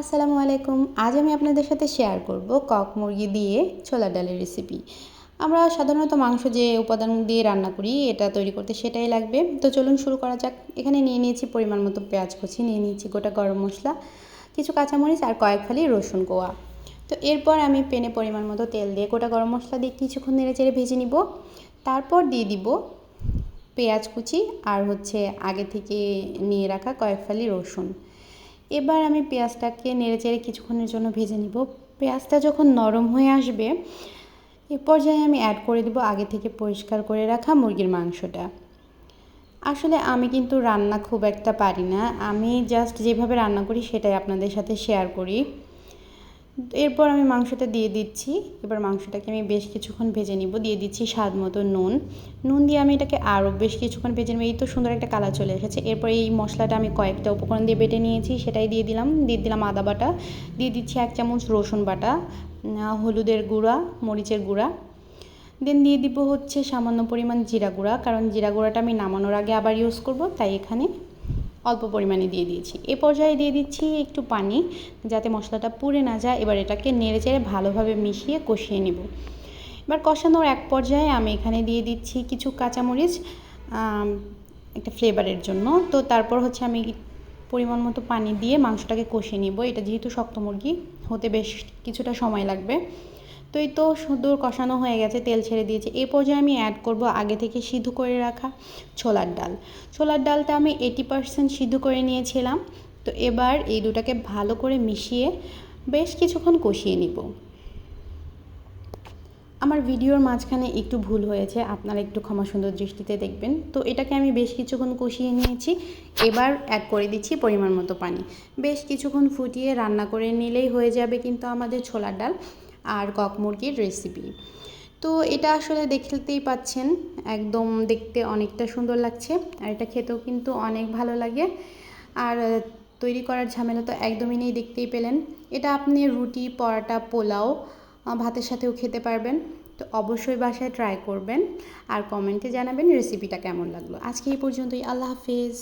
আসসালামু আলাইকুম। আজ আমি আপনাদের সাথে শেয়ার করব কক মুরগি দিয়ে ছোলার ডালের রেসিপি। আমরা সাধারণত মাংস যে উপাদান দিয়ে রান্না করি এটা তৈরি করতে সেটাই লাগবে। তো চলুন শুরু করা যাক। এখানে নিয়ে নিয়েছি পরিমাণ মতো পেঁয়াজ কুচি, নিয়ে নিয়েছি গোটা গরম মশলা, কিছু কাঁচামরিচ আর কয়েক ফালি রসুন কোয়া। তো এরপর আমি প্যানে পরিমাণ মতো তেল দিয়ে গোটা গরম মশলা দিয়ে কিছুক্ষণ নেড়েচেড়ে ভেজে নিব। তারপর দিয়ে দিব পেঁয়াজ কুচি আর আগে থেকে নিয়ে রাখা কয়েক ফালি রসুন। এবার আমি পেঁয়াজটাকে নেড়েচেড়ে কিছুক্ষণের জন্য ভেজে নিব। পেঁয়াজটা যখন নরম হয়ে আসবে এ পর্যায়ে আমি অ্যাড করে দিব আগে থেকে পরিষ্কার করে রাখা মুরগির মাংসটা। আসলে আমি কিন্তু রান্না খুব একটা পারি না, আমি জাস্ট যেভাবে রান্না করি সেটাই আপনাদের সাথে শেয়ার করি। এরপর আমি মাংসটা দিয়ে দিচ্ছি। এবার মাংসটাকে আমি বেশ কিছুক্ষণ ভেজে নিব। দিয়ে দিচ্ছি স্বাদ মতো নুন দিয়ে আমি এটাকে আরও বেশ কিছুক্ষণ ভেজে নেব। এই তো সুন্দর একটা কালার চলে এসেছে। এরপর এই মশলাটা আমি কয়েকটা উপকরণ দিয়ে বেটে নিয়েছি, সেটাই দিয়ে দিলাম আদা বাটা, দিয়ে দিচ্ছি 1 চামচ রসুন বাটা, হলুদের গুঁড়া, মরিচের গুঁড়া, দেন দিয়ে দিব সামান্য পরিমাণ জিরা গুঁড়া, কারণ জিরা গুঁড়াটা আমি নামানোর আগে আবার ইউজ করব, তাই এখানে অল্প পরিমাণে দিয়ে দিয়েছি। এ পর্যায়ে দিয়ে দিচ্ছি একটু পানি, যাতে মশলাটা পুড়ে না যায়। এবার এটাকে নেড়েচেড়ে ভালোভাবে মিশিয়ে কষিয়ে নেব। এবার কষানোর এক পর্যায়ে আমি এখানে দিয়ে দিচ্ছি কিছু কাঁচামরিচ, একটা ফ্লেভারের জন্য। তো তারপর আমি পরিমাণ মতো পানি দিয়ে মাংসটাকে কষিয়ে নেব। এটা যেহেতু শক্ত মুরগি, হতে বেশ কিছুটা সময় লাগবে। তো এই তো সুন্দর কষানো হয়ে গেছে, তেল ছেড়ে দিয়েছে। এই পর্যায়ে আমি অ্যাড করব আগে থেকে সিদ্ধ করে রাখা ছোলার ডালটা আমি 80% সিদ্ধ করে নিয়েছিলাম। তো এবার এই দুটাকে ভালো করে মিশিয়ে বেশ কিছুক্ষণ কষিয়ে নিব। আমার ভিডিওর মাঝখানে একটু ভুল হয়েছে, আপনারা একটু ক্ষমা সুন্দর দৃষ্টিতে দেখবেন। তো এটাকে আমি বেশ কিছুক্ষণ কষিয়ে নিয়েছি। এবার অ্যাড করে দিচ্ছি পরিমাণ মতো পানি। বেশ কিছুক্ষণ ফুটিয়ে রান্না করে নিলেই হয়ে যাবে কিন্তু আমাদের ছোলার ডাল আর কক মুরগির রেসিপি। তো এটা আসলে দেখতেই পাচ্ছেন, একদম দেখতে অনেকটা সুন্দর লাগছে, আর এটা খেতেও কিন্তু অনেক ভালো লাগে। আর তৈরি করার ঝামেলা তো একদমই নেই, দেখতেই পেলেন। এটা আপনি রুটি, পরোটা, পোলাও, ভাতের সাথেও খেতে পারবেন। তো অবশ্যই বাসায় ট্রাই করবেন আর কমেন্টে জানাবেন রেসিপিটা কেমন লাগলো। আজকে এই পর্যন্তই। আল্লাহ হাফেজ।